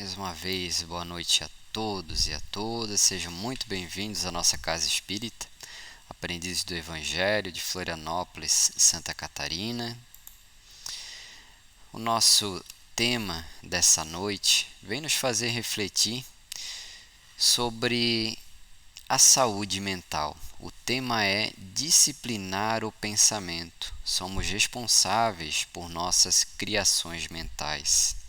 Mais uma vez, boa noite a todos e a todas. Sejam muito bem-vindos à nossa Casa Espírita, Aprendizes do Evangelho de Florianópolis, Santa Catarina. O nosso tema dessa noite vem nos fazer refletir sobre a saúde mental. O tema é disciplinar o pensamento. Somos responsáveis por nossas criações mentais.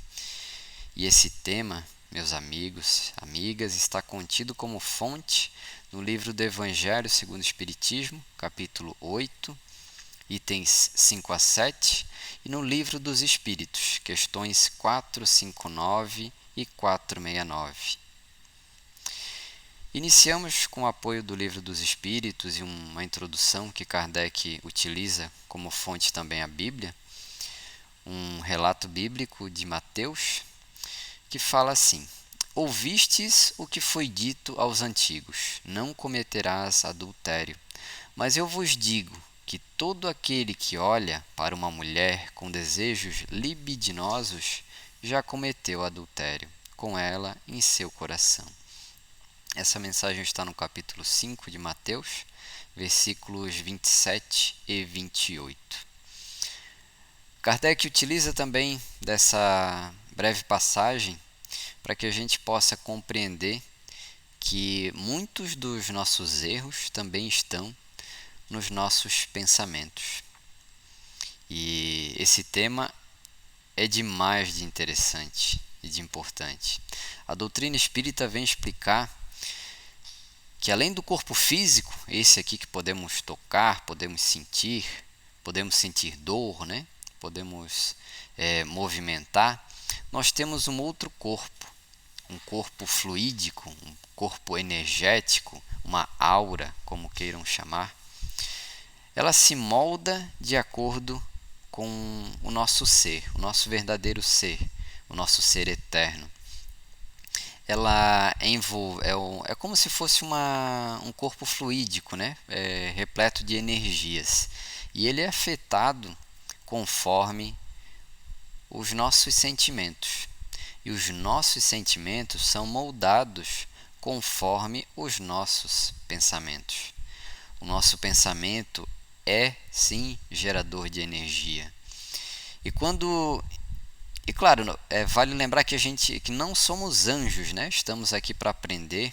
E esse tema, meus amigos, amigas, está contido como fonte no livro do Evangelho segundo o Espiritismo, capítulo 8, itens 5 a 7, e no livro dos Espíritos, questões 459 e 469. Iniciamos com o apoio do livro dos Espíritos e uma introdução que Kardec utiliza como fonte também a Bíblia, um relato bíblico de Mateus, que fala assim: Ouvistes o que foi dito aos antigos, não cometerás adultério. Mas eu vos digo que todo aquele que olha para uma mulher com desejos libidinosos já cometeu adultério com ela em seu coração. Essa mensagem está no capítulo 5 de Mateus, versículos 27 e 28. Kardec utiliza também dessa breve passagem para que a gente possa compreender que muitos dos nossos erros também estão nos nossos pensamentos. E esse tema é demais de interessante e de importante. A doutrina espírita vem explicar que além do corpo físico, esse aqui que podemos tocar, podemos sentir dor, né? Podemos movimentar, nós temos um outro corpo, um corpo fluídico, um corpo energético, uma aura, como queiram chamar. Ela se molda de acordo com o nosso ser, o nosso verdadeiro ser, o nosso ser eterno. Ela é como se fosse um corpo fluídico, né? Repleto de energias. E ele é afetado conforme os nossos sentimentos. E os nossos sentimentos são moldados conforme os nossos pensamentos. O nosso pensamento é, sim, gerador de energia. E claro, vale lembrar que não somos anjos, né? Estamos aqui para aprender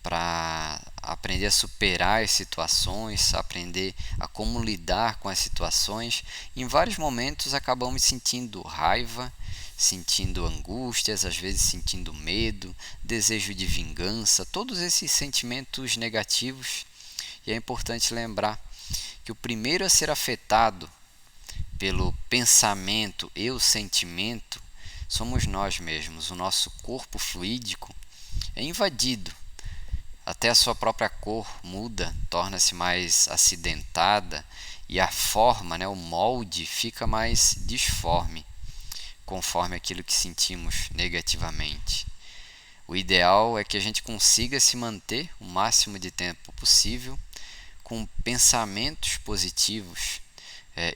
a superar as situações, aprender a como lidar com as situações. Em vários momentos acabamos sentindo raiva, sentindo angústias, às vezes sentindo medo, desejo de vingança, todos esses sentimentos negativos. E é importante lembrar que o primeiro a ser afetado pelo pensamento e o sentimento somos nós mesmos. O nosso corpo fluídico é invadido. Até a sua própria cor muda, torna-se mais acidentada e a forma, né, o molde fica mais disforme, conforme aquilo que sentimos negativamente. O ideal é que a gente consiga se manter o máximo de tempo possível com pensamentos positivos,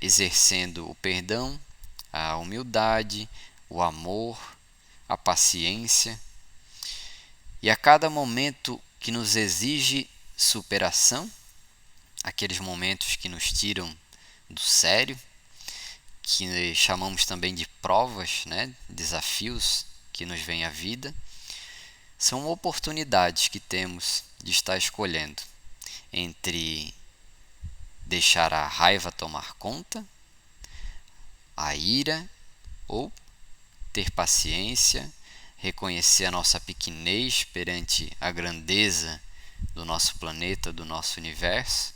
exercendo o perdão, a humildade, o amor, a paciência. E a cada momento que nos exige superação, aqueles momentos que nos tiram do sério, que chamamos também de provas, né? Desafios que nos vêm à vida, são oportunidades que temos de estar escolhendo entre deixar a raiva tomar conta, a ira, ou ter paciência, reconhecer a nossa pequenez perante a grandeza do nosso planeta, do nosso universo,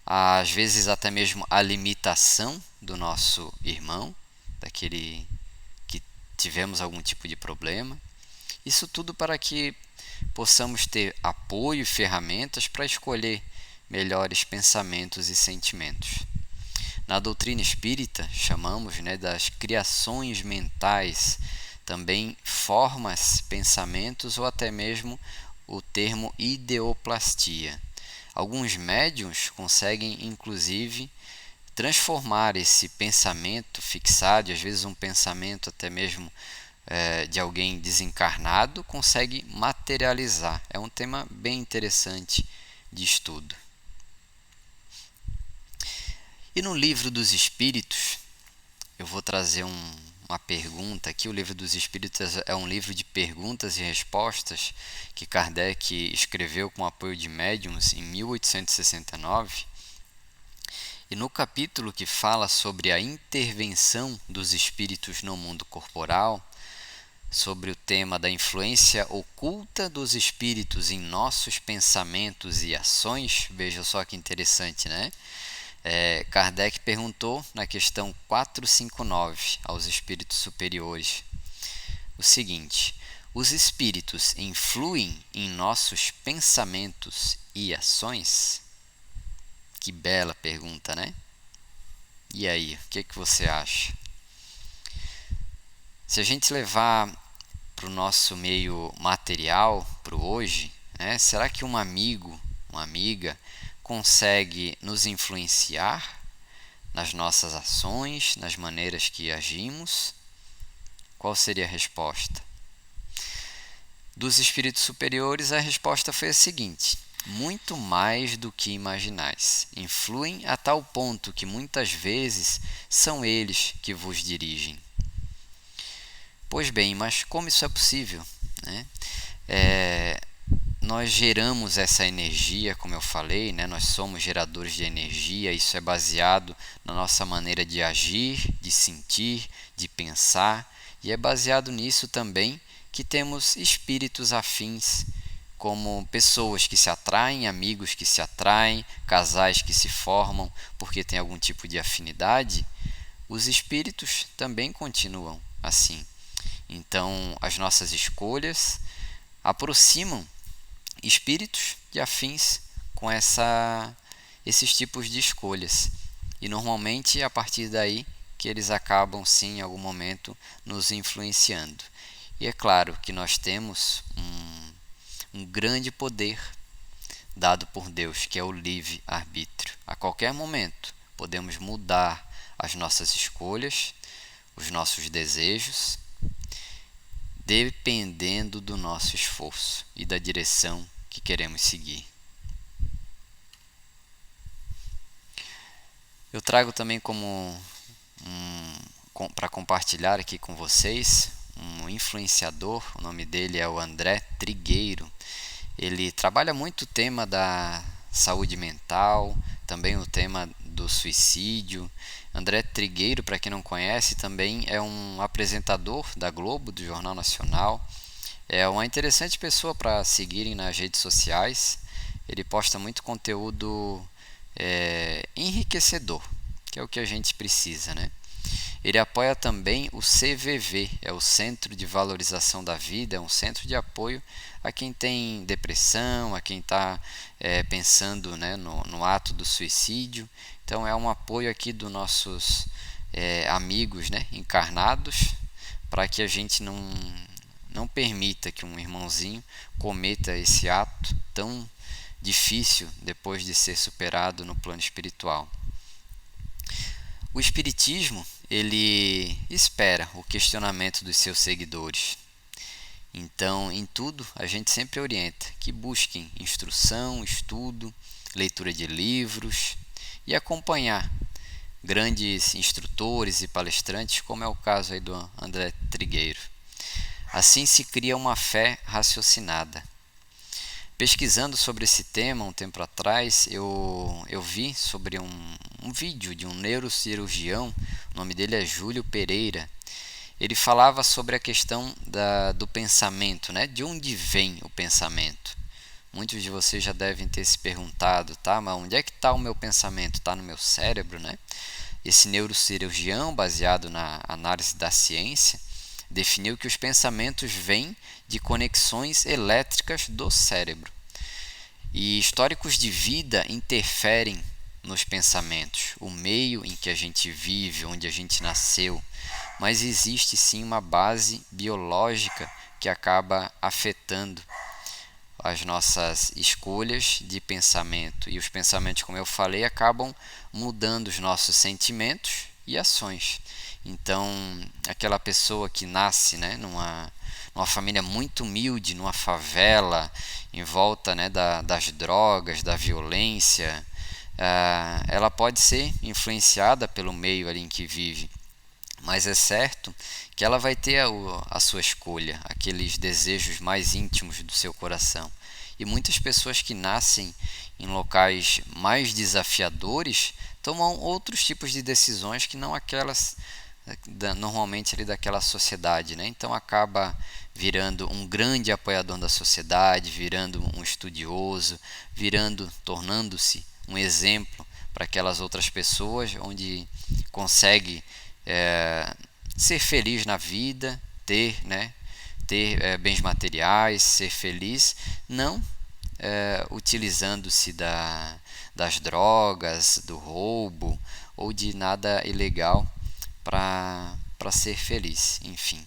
às vezes até mesmo a limitação do nosso irmão, daquele que tivemos algum tipo de problema. Isso tudo para que possamos ter apoio e ferramentas para escolher melhores pensamentos e sentimentos. Na doutrina espírita, chamamos, né, das criações mentais, também formas, pensamentos ou até mesmo o termo ideoplastia. Alguns médiuns conseguem, inclusive, transformar esse pensamento fixado, às vezes um pensamento até mesmo de alguém desencarnado consegue materializar. É um tema bem interessante de estudo. E no Livro dos Espíritos, eu vou trazer uma pergunta aqui. O Livro dos Espíritos é um livro de perguntas e respostas que Kardec escreveu com apoio de médiuns em 1869. E no capítulo que fala sobre a intervenção dos espíritos no mundo corporal, sobre o tema da influência oculta dos espíritos em nossos pensamentos e ações, veja só que interessante, né? Kardec perguntou na questão 459 aos espíritos superiores o seguinte: os espíritos influem em nossos pensamentos e ações? Que bela pergunta, né? E aí, o que você acha? Se a gente levar para o nosso meio material, para o hoje, né, será que um amigo, uma amiga, consegue nos influenciar nas nossas ações, nas maneiras que agimos? Qual seria a resposta? Dos espíritos superiores, a resposta foi a seguinte: muito mais do que imaginais. Influem a tal ponto que muitas vezes são eles que vos dirigem. Pois bem, mas como isso é possível, né? Nós geramos essa energia, como eu falei, né? Nós somos geradores de energia, isso é baseado na nossa maneira de agir, de sentir, de pensar, e é baseado nisso também que temos espíritos afins, como pessoas que se atraem, amigos que se atraem, casais que se formam porque tem algum tipo de afinidade. Os espíritos também continuam assim. Então, as nossas escolhas aproximam espíritos de afins com esses tipos de escolhas. E normalmente é a partir daí que eles acabam, sim, em algum momento, nos influenciando. E é claro que nós temos um grande poder dado por Deus, que é o livre-arbítrio. A qualquer momento podemos mudar as nossas escolhas, os nossos desejos, dependendo do nosso esforço e da direção que queremos seguir. Eu trago também para compartilhar aqui com vocês um influenciador, o nome dele é o André Trigueiro. Ele trabalha muito o tema da saúde mental, também o tema do suicídio. André Trigueiro, para quem não conhece, também é um apresentador da Globo, do Jornal Nacional. É uma interessante pessoa para seguirem nas redes sociais. Ele posta muito conteúdo enriquecedor, que é o que a gente precisa, né? Ele apoia também o CVV, é o Centro de Valorização da Vida, é um centro de apoio a quem tem depressão, a quem está pensando, né, no ato do suicídio. Então é um apoio aqui dos nossos amigos, né, encarnados, para que a gente não permita que um irmãozinho cometa esse ato tão difícil depois de ser superado no plano espiritual. O Espiritismo, ele espera o questionamento dos seus seguidores. Então, em tudo, a gente sempre orienta que busquem instrução, estudo, leitura de livros e acompanhar grandes instrutores e palestrantes, como é o caso aí do André Trigueiro. Assim se cria uma fé raciocinada. Pesquisando sobre esse tema um tempo atrás, eu vi sobre um vídeo de um neurocirurgião, o nome dele é Júlio Pereira. Ele falava sobre a questão do pensamento, né? De onde vem o pensamento. Muitos de vocês já devem ter se perguntado, tá? Mas onde é que está o meu pensamento? Está no meu cérebro, né? Esse neurocirurgião, baseado na análise da ciência, definiu que os pensamentos vêm de conexões elétricas do cérebro. E históricos de vida interferem nos pensamentos, o meio em que a gente vive, onde a gente nasceu, mas existe sim uma base biológica que acaba afetando as nossas escolhas de pensamento. E os pensamentos, como eu falei, acabam mudando os nossos sentimentos e ações. Então, aquela pessoa que nasce, né, numa família muito humilde, numa favela, em volta, né, das drogas, da violência, ela pode ser influenciada pelo meio ali em que vive, mas é certo que ela vai ter a sua escolha, aqueles desejos mais íntimos do seu coração. E muitas pessoas que nascem em locais mais desafiadores tomam outros tipos de decisões que não aquelas normalmente ali daquela sociedade, né? Então acaba virando um grande apoiador da sociedade, virando um estudioso, tornando-se um exemplo para aquelas outras pessoas, onde consegue ser feliz na vida, ter bens materiais, ser feliz, não utilizando-se das drogas, do roubo ou de nada ilegal para ser feliz, enfim.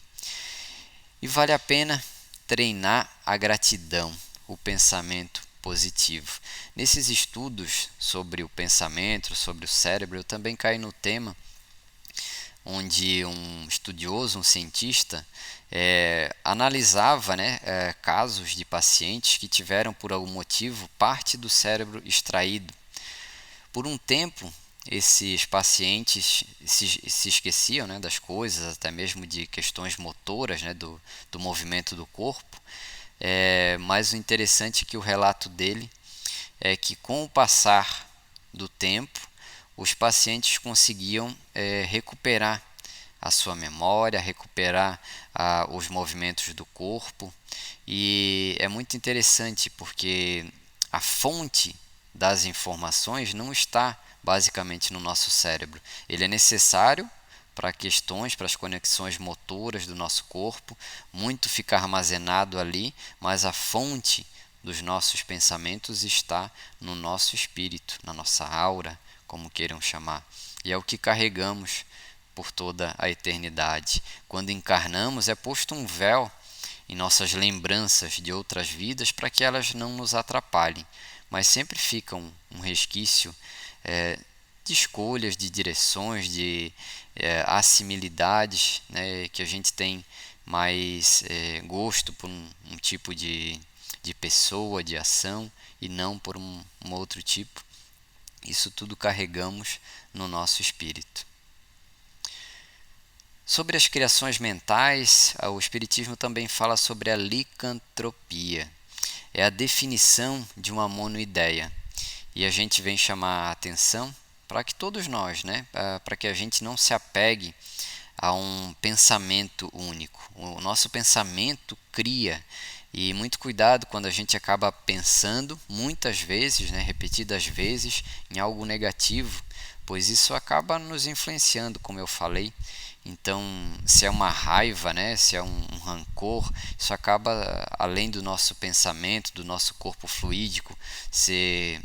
E vale a pena treinar a gratidão, o pensamento positivo. Nesses estudos sobre o pensamento, sobre o cérebro, eu também caí no tema onde um estudioso, um cientista, analisava, né, casos de pacientes que tiveram, por algum motivo, parte do cérebro extraído. Por um tempo, esses pacientes se esqueciam, né, das coisas, até mesmo de questões motoras, né, do movimento do corpo. Mas o interessante é que o relato dele é que, com o passar do tempo, os pacientes conseguiam recuperar a sua memória, recuperar os movimentos do corpo. E é muito interessante porque a fonte das informações não está basicamente no nosso cérebro. Ele é necessário para questões, para as conexões motoras do nosso corpo, muito fica armazenado ali, mas a fonte dos nossos pensamentos está no nosso espírito, na nossa aura, como queiram chamar. E é o que carregamos por toda a eternidade. Quando encarnamos, é posto um véu em nossas lembranças de outras vidas para que elas não nos atrapalhem, mas sempre fica um resquício de escolhas, de direções, de assimilidades, né, que a gente tem mais gosto por um tipo de pessoa, de ação, e não por um outro tipo. Isso tudo carregamos no nosso espírito. Sobre as criações mentais, o Espiritismo também fala sobre a licantropia. É a definição de uma monoideia. E a gente vem chamar a atenção para que todos nós, né, para que a gente não se apegue a um pensamento único. O nosso pensamento cria, e muito cuidado quando a gente acaba pensando muitas vezes, né, repetidas vezes, em algo negativo, pois isso acaba nos influenciando, como eu falei. Então, se é uma raiva, né, se é um rancor, isso acaba, além do nosso pensamento, do nosso corpo fluídico ser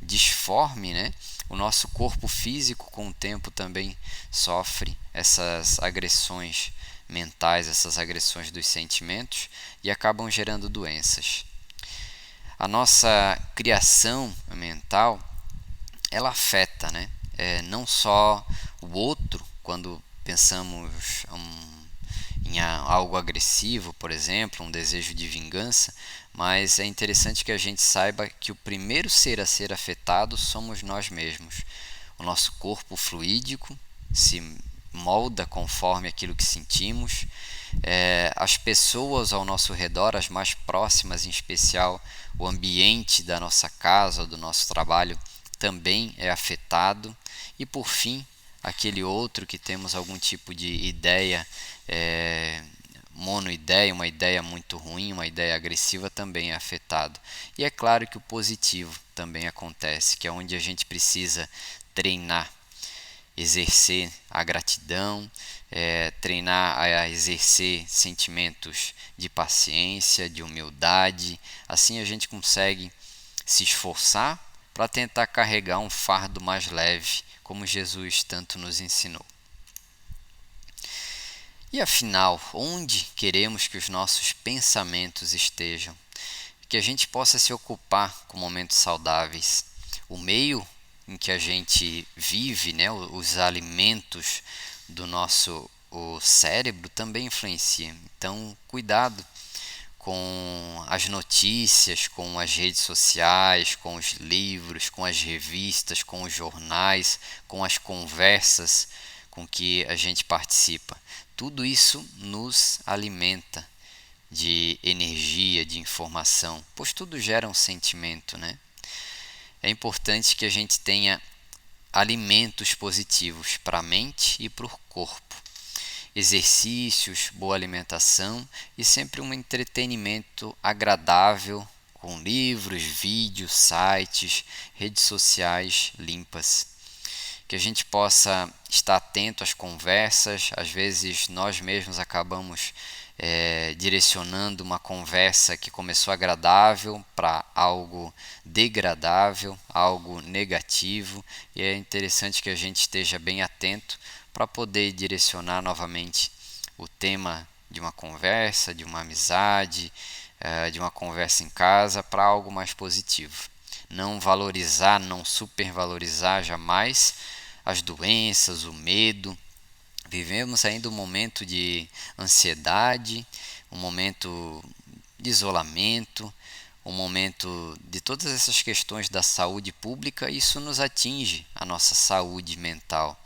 disforme, né, o nosso corpo físico com o tempo também sofre essas agressões mentais, essas agressões dos sentimentos, e acabam gerando doenças. A nossa criação mental, ela afeta, né? Não só o outro, quando pensamos em algo agressivo, por exemplo, um desejo de vingança, mas é interessante que a gente saiba que o primeiro ser a ser afetado somos nós mesmos. O nosso corpo fluídico se molda conforme aquilo que sentimos. As pessoas ao nosso redor, as mais próximas em especial, o ambiente da nossa casa, do nosso trabalho, também é afetado. E por fim, aquele outro que temos algum tipo de ideia, monoideia, uma ideia muito ruim, uma ideia agressiva, também é afetado. E é claro que o positivo também acontece, que é onde a gente precisa treinar, exercer a gratidão, treinar a exercer sentimentos de paciência, de humildade. Assim a gente consegue se esforçar para tentar carregar um fardo mais leve, como Jesus tanto nos ensinou. E afinal, onde queremos que os nossos pensamentos estejam? Que a gente possa se ocupar com momentos saudáveis. O meio em que a gente vive, né, os alimentos do nosso o cérebro também influencia. Então, cuidado com as notícias, com as redes sociais, com os livros, com as revistas, com os jornais, com as conversas com que a gente participa. Tudo isso nos alimenta de energia, de informação, pois tudo gera um sentimento, né? É importante que a gente tenha alimentos positivos para a mente e para o corpo. Exercícios, boa alimentação e sempre um entretenimento agradável com livros, vídeos, sites, redes sociais limpas. Que a gente possa estar atento às conversas, às vezes nós mesmos acabamos direcionando uma conversa que começou agradável para algo degradável, algo negativo, e é interessante que a gente esteja bem atento para poder direcionar novamente o tema de uma conversa, de uma amizade, de uma conversa em casa para algo mais positivo. Não valorizar, não supervalorizar jamais as doenças, o medo. Vivemos ainda um momento de ansiedade, um momento de isolamento, um momento de todas essas questões da saúde pública. Isso nos atinge a nossa saúde mental.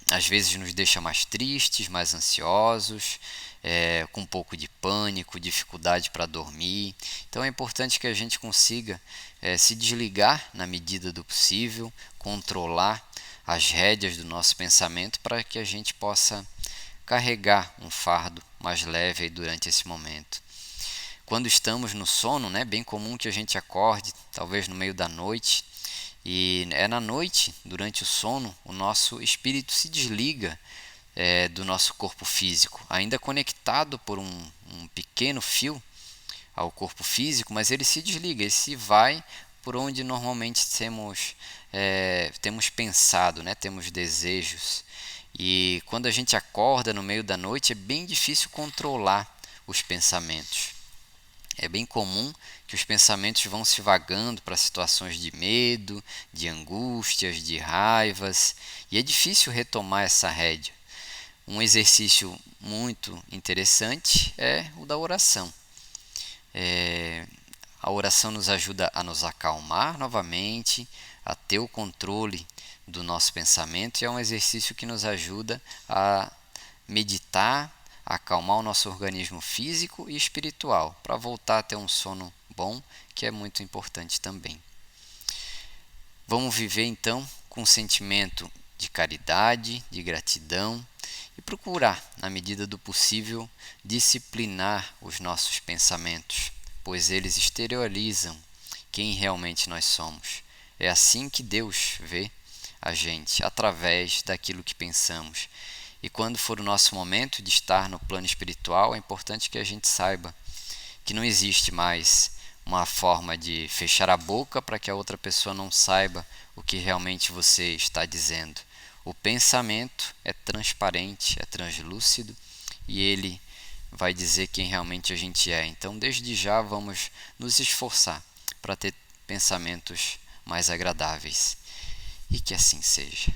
Às vezes nos deixa mais tristes, mais ansiosos, com um pouco de pânico, dificuldade para dormir. Então é importante que a gente consiga se desligar na medida do possível, controlar as rédeas do nosso pensamento para que a gente possa carregar um fardo mais leve aí durante esse momento. Quando estamos no sono, é bem comum que a gente acorde, talvez no meio da noite, e é na noite, durante o sono, o nosso espírito se desliga do nosso corpo físico, ainda conectado por um pequeno fio ao corpo físico, mas ele se desliga, ele se vai por onde normalmente temos pensado, temos desejos. E quando a gente acorda no meio da noite, é bem difícil controlar os pensamentos. É bem comum que os pensamentos vão se vagando para situações de medo, de angústias, de raivas, e é difícil retomar essa rédea. Um exercício muito interessante é o da oração. A oração nos ajuda a nos acalmar novamente, a ter o controle do nosso pensamento, e é um exercício que nos ajuda a meditar, a acalmar o nosso organismo físico e espiritual, para voltar a ter um sono bom, que é muito importante também. Vamos viver então com um sentimento de caridade, de gratidão, e procurar, na medida do possível, disciplinar os nossos pensamentos, pois eles exteriorizam quem realmente nós somos. É assim que Deus vê a gente, através daquilo que pensamos. E quando for o nosso momento de estar no plano espiritual, é importante que a gente saiba que não existe mais uma forma de fechar a boca para que a outra pessoa não saiba o que realmente você está dizendo. O pensamento é transparente, é translúcido, e ele vai dizer quem realmente a gente é. Então, desde já, vamos nos esforçar para ter pensamentos mais agradáveis. E que assim seja.